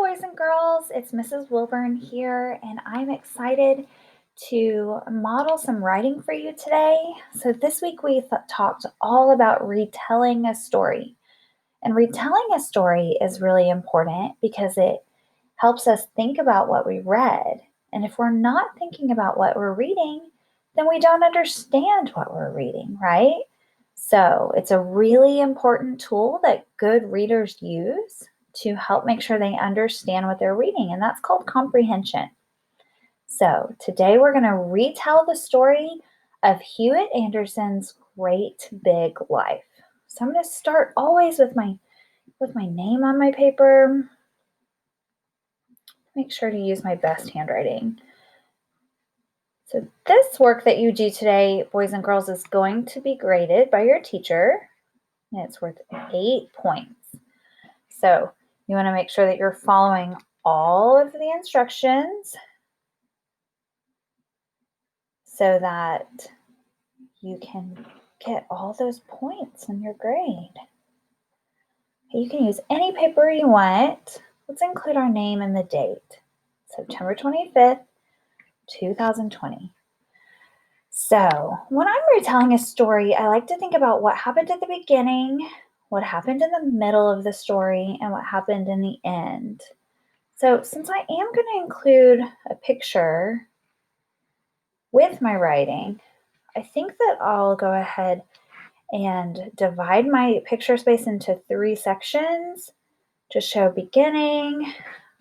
boys and girls. It's Mrs. Wilburn here, and I'm excited to model some writing for you today. So, this week we talked all about retelling a story. And retelling a story is really important because it helps us think about what we read. And if we're not thinking about what we're reading, then we don't understand what we're reading, right? So, it's a really important tool that good readers use to help make sure they understand what they're reading, and that's called comprehension. So today we're going to retell the story of Hewitt Anderson's Great Big Life. So I'm going to start always with my name on my paper. Make sure to use my best handwriting. So this work that you do today, boys and girls, is going to be graded by your teacher, and it's worth 8 points. So you want to make sure that you're following all of the instructions so that you can get all those points in your grade. You can use any paper you want. Let's include our name and the date. September 25th, 2020. So when I'm retelling a story, I like to think about what happened at the beginning, what happened in the middle of the story, and what happened in the end. So since I am going to include a picture with my writing, I think that I'll go ahead and divide my picture space into 3 sections to show beginning,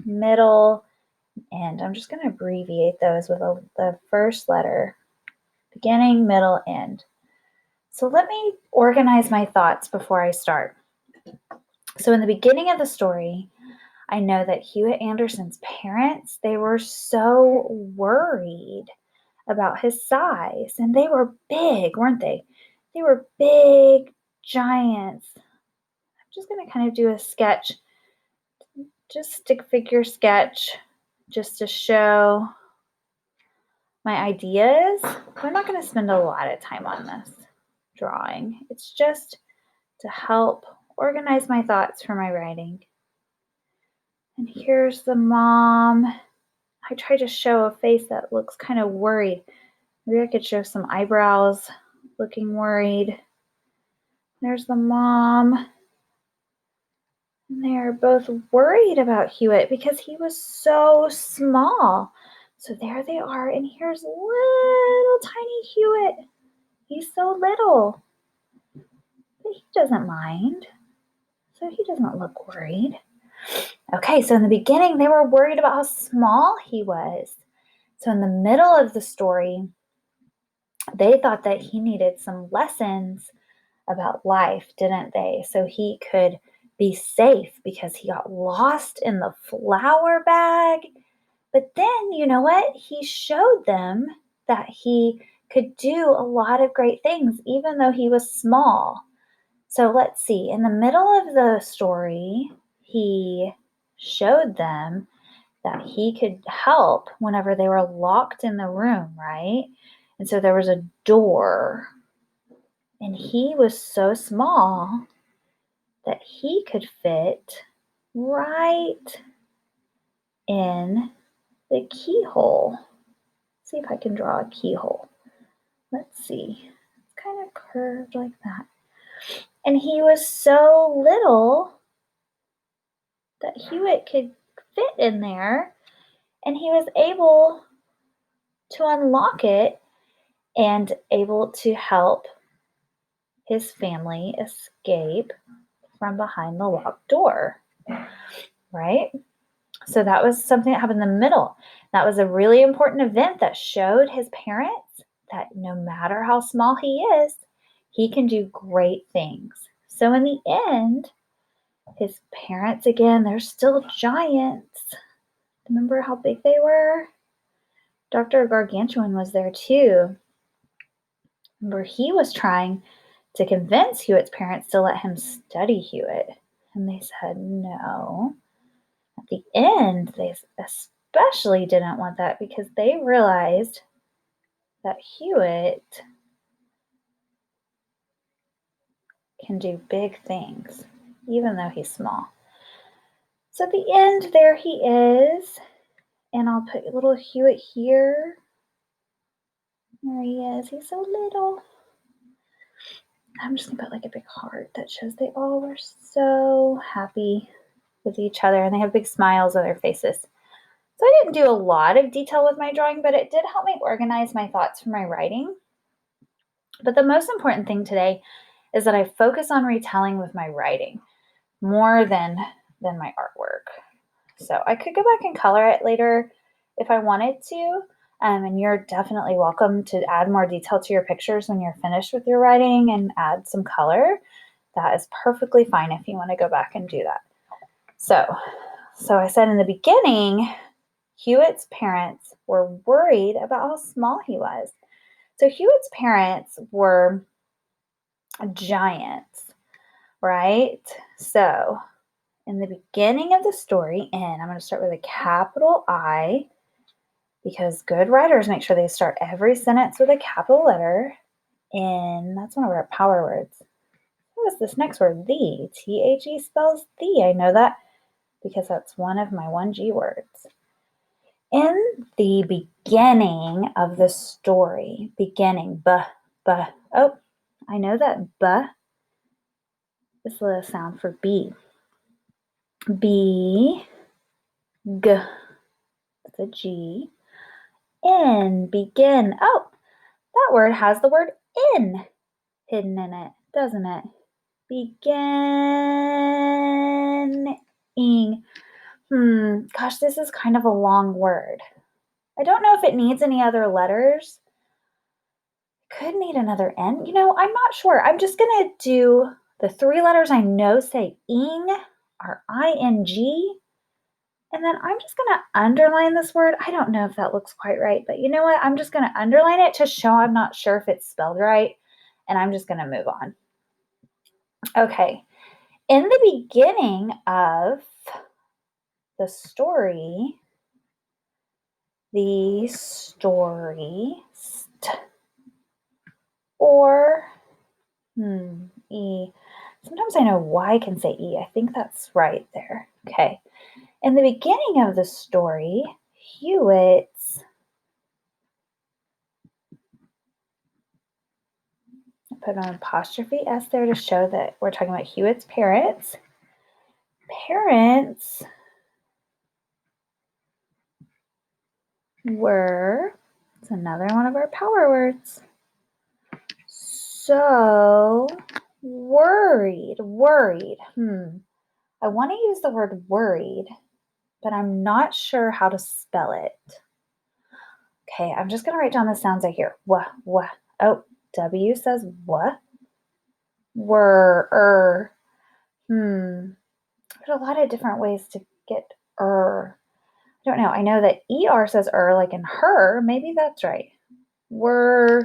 middle, and I'm just going to abbreviate those with the first letter. Beginning, middle, end. So let me organize my thoughts before I start. So in the beginning of the story, I know that Hewitt Anderson's parents, they were so worried about his size, and they were big, weren't they? They were big giants. I'm just going to kind of do a sketch, just stick figure sketch, just to show my ideas. I'm not going to spend a lot of time on this drawing. It's just to help organize my thoughts for my writing. And here's the mom. I try to show a face that looks kind of worried. Maybe I could show some eyebrows looking worried. There's the mom. And they're both worried about Hewitt because he was so small. So there they are, and here's little tiny Hewitt. He's so little, but he doesn't mind. So he doesn't look worried. Okay, so in the beginning, they were worried about how small he was. So in the middle of the story, they thought that he needed some lessons about life, didn't they? So he could be safe because he got lost in the flour bag. But then, you know what? He showed them that he could do a lot of great things, even though he was small. So let's see. In the middle of the story, he showed them that he could help whenever they were locked in the room, right? And so there was a door, and he was so small that he could fit right in the keyhole. See if I can draw a keyhole. Let's see. It's kind of curved like that. And he was so little that Hewitt could fit in there, and he was able to unlock it and able to help his family escape from behind the locked door, right? So that was something that happened in the middle. That was a really important event that showed his parents that no matter how small he is, he can do great things. So in the end, his parents, again, they're still giants. Remember how big they were? Dr. Gargantuan was there too. Remember, he was trying to convince Hewitt's parents to let him study Hewitt. And they said no. At the end, they especially didn't want that because they realized that Hewitt can do big things, even though he's small. So at the end, there he is. And I'll put little Hewitt here. There he is. He's so little. I'm just going to put like a big heart that shows they all were so happy with each other. And they have big smiles on their faces. So I didn't do a lot of detail with my drawing, but it did help me organize my thoughts for my writing. But the most important thing today is that I focus on retelling with my writing more than my artwork. So I could go back and color it later if I wanted to. And you're definitely welcome to add more detail to your pictures when you're finished with your writing and add some color. That is perfectly fine if you want to go back and do that. So I said in the beginning, Hewitt's parents were worried about how small he was. So Hewitt's parents were giants, right? So in the beginning of the story, and I'm going to start with a capital I, because good writers make sure they start every sentence with a capital letter. And that's one of our power words. What is this next word? The. T-H-E spells the. I know that because that's one of my 1G words. In the beginning of the story, beginning, oh, I know that b is the sound for B. B, g, that's a G. In, begin. Oh, that word has the word in hidden in it, doesn't it? Beginning. Gosh, this is kind of a long word. I don't know if it needs any other letters. Could need another N. I'm not sure. I'm just going to do the 3 letters I know say ing are I-N-G. And then I'm just going to underline this word. I don't know if that looks quite right, but you know what? I'm just going to underline it to show I'm not sure if it's spelled right. And I'm just going to move on. Okay. In the beginning of the story, or E. Sometimes I know Y can say E. I think that's right there. Okay. In the beginning of the story, Hewitt's, I put an apostrophe S there to show that we're talking about Hewitt's parents. Parents were, it's another one of our power words, so worried. I want to use the word worried, but I'm not sure how to spell it. Okay, I'm just going to write down the sounds I hear. Wah. Oh, W says what? Were, There's a lot of different ways to get I don't know. I know that ER says like in her. Maybe that's right. Were,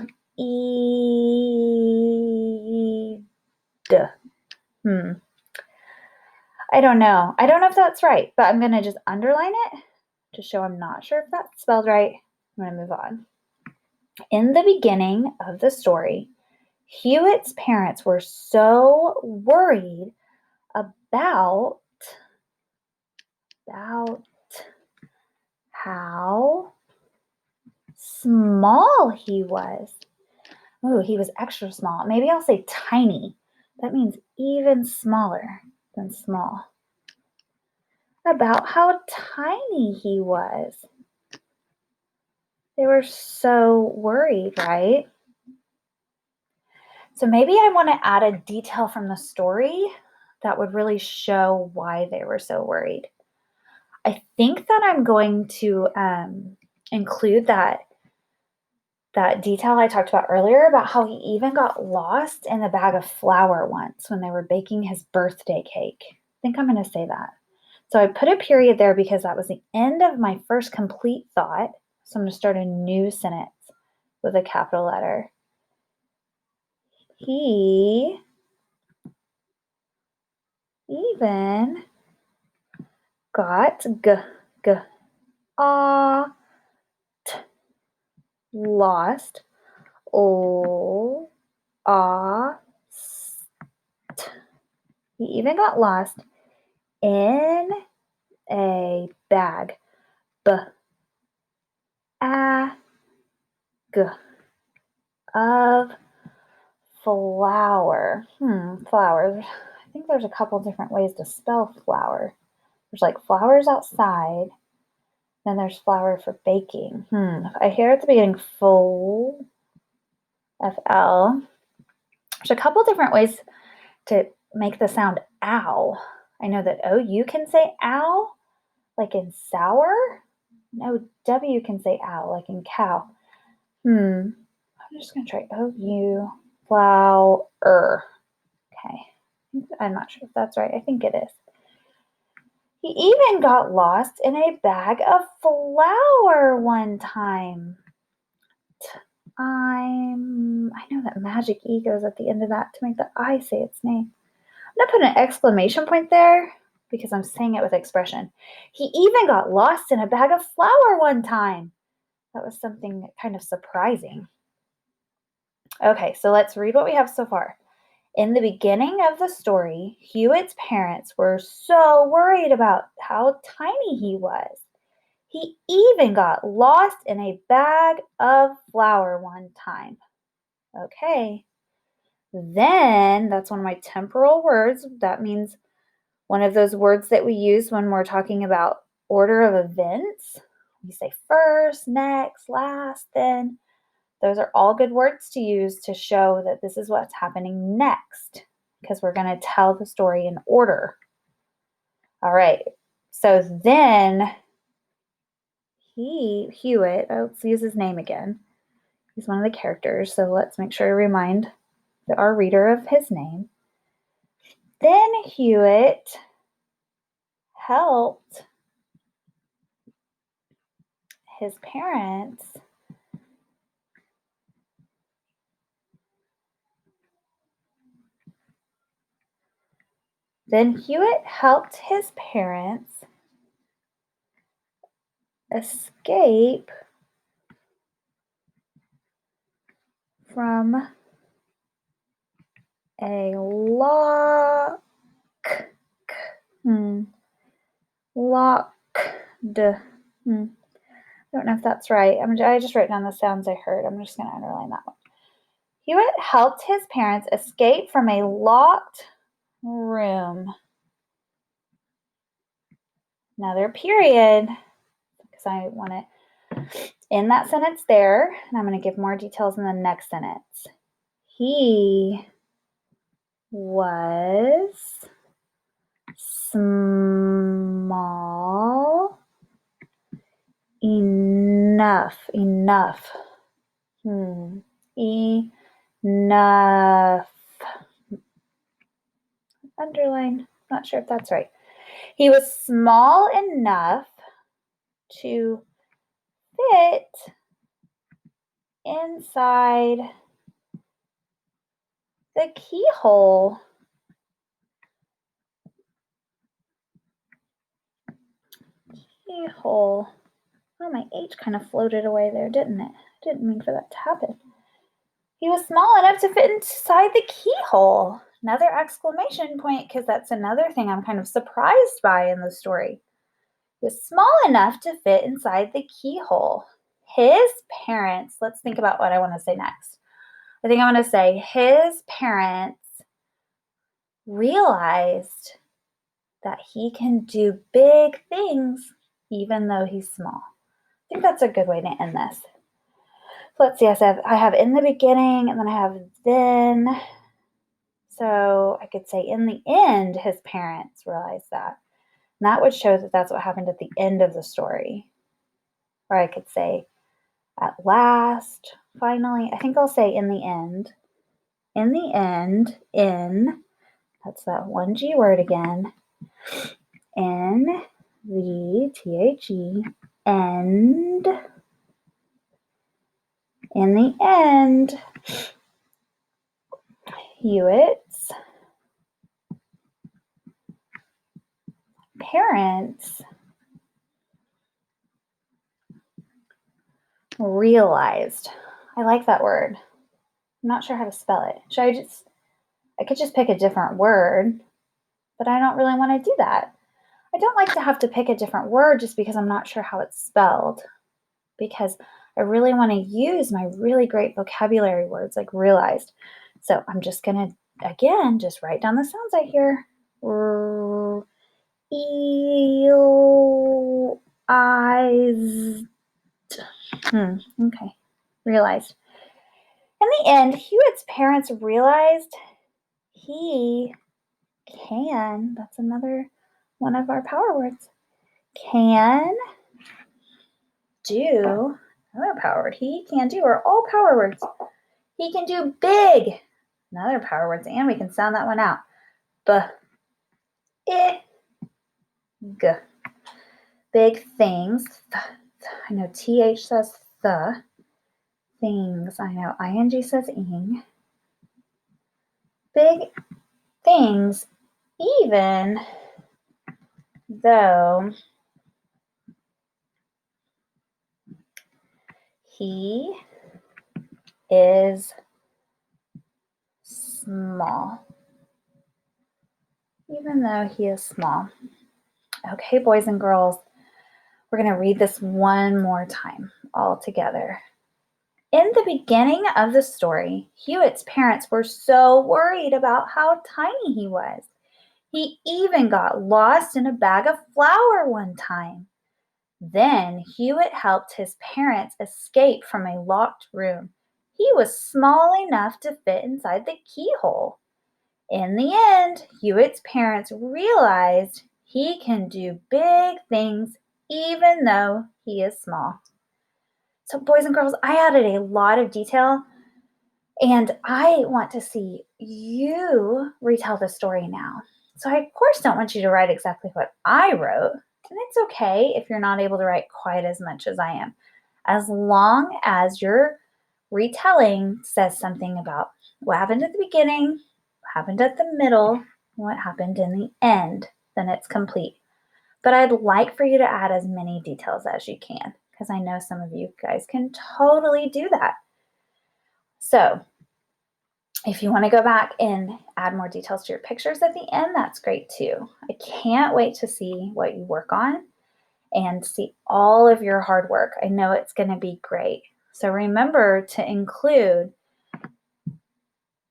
I don't know. I don't know if that's right, but I'm going to just underline it to show I'm not sure if that's spelled right. I'm going to move on. In the beginning of the story, Hewitt's parents were so worried about how small he was. Oh, he was extra small. Maybe I'll say tiny. That means even smaller than small. About how tiny he was. They were so worried, right? So maybe I want to add a detail from the story that would really show why they were so worried. I think that I'm going to include that detail I talked about earlier about how he even got lost in the bag of flour once when they were baking his birthday cake. I think I'm going to say that. So I put a period there because that was the end of my first complete thought. So I'm going to start a new sentence with a capital letter. He even got lost. He even got lost in a bag. B-A-G of flour. Flour. I think there's a couple different ways to spell flour. There's like flowers outside. Then there's flour for baking. I hear at the beginning full, F-L. There's a couple different ways to make the sound ow. I know that O-U can say ow, like in sour. No, W can say ow, like in cow. I'm just going to try O-U, flour. Okay. I'm not sure if that's right. I think it is. He even got lost in a bag of flour one time. I know that magic E goes at the end of that to make the I say its name. I'm going to put an exclamation point there because I'm saying it with expression. He even got lost in a bag of flour one time. That was something kind of surprising. Okay, so let's read what we have so far. In the beginning of the story, Hewitt's parents were so worried about how tiny he was. He even got lost in a bag of flour one time. Okay. Then, that's one of my temporal words. That means one of those words that we use when we're talking about order of events. We say first, next, last, then. Those are all good words to use to show that this is what's happening next, because we're going to tell the story in order. All right. So then Hewitt, let's use his name again. He's one of the characters, so let's make sure to remind our reader of his name. Then Hewitt helped his parents escape from a locked. I don't know if that's right. I just wrote down the sounds I heard. I'm just going to underline that one. Hewitt helped his parents escape from a locked room. Another period, because I want to end that sentence there, and I'm going to give more details in the next sentence. He was small enough. Enough. Underline. Not sure if that's right. He was small enough to fit inside the keyhole. Keyhole. Oh, my H kind of floated away there, didn't it? I didn't mean for that to happen. He was small enough to fit inside the keyhole. Another exclamation point, because that's another thing I'm kind of surprised by in the story. He was small enough to fit inside the keyhole. His parents, let's think about what I want to say next. I think I want to say his parents realized that he can do big things even though he's small. I think that's a good way to end this. Let's see, I have in the beginning, and then I have then. So I could say in the end, his parents realized that. And that would show that that's what happened at the end of the story. Or I could say at last, finally. I think I'll say in the end. In the end, that's that one G word again. In the THE, end. In the end, Hewitt's parents realized. I like that word. I'm not sure how to spell it. I could just pick a different word, but I don't really want to do that. I don't like to have to pick a different word just because I'm not sure how it's spelled, because I really want to use my really great vocabulary words like realized. So I'm just going to, again, just write down the sounds I hear. Eel, eyes. Okay, realized. In the end, Hewitt's parents realized he can, that's another one of our power words, can do, another power word, he can do are all power words. He can do big, another power words, and we can sound that one out. Big things. I know TH says the. Things. I know ing says ing. Big things, even though he is small. Even though he is small. Okay, boys and girls, we're going to read this one more time all together. In the beginning of the story, Hewitt's parents were so worried about how tiny he was. He even got lost in a bag of flour one time. Then Hewitt helped his parents escape from a locked room. He was small enough to fit inside the keyhole. In the end, Hewitt's parents realized he can do big things even though he is small. So, boys and girls, I added a lot of detail, and I want to see you retell the story now. So I, of course, don't want you to write exactly what I wrote, and it's okay if you're not able to write quite as much as I am, as long as your retelling says something about what happened at the beginning, what happened at the middle, what happened in the end, then it's complete. But I'd like for you to add as many details as you can, because I know some of you guys can totally do that. So if you want to go back and add more details to your pictures at the end, that's great too. I can't wait to see what you work on and see all of your hard work. I know it's going to be great. So remember to include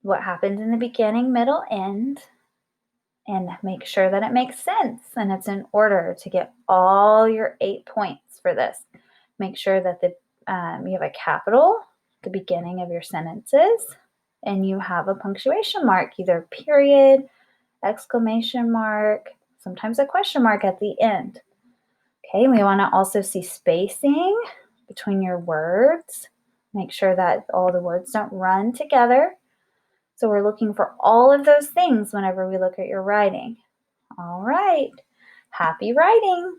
what happened in the beginning, middle, end, and make sure that it makes sense and it's in order to get all your 8 points for this. Make sure that you have a capital at the beginning of your sentences and you have a punctuation mark, either period, exclamation mark, sometimes a question mark at the end. Okay, we want to also see spacing between your words. Make sure that all the words don't run together. So we're looking for all of those things whenever we look at your writing. All right, happy writing.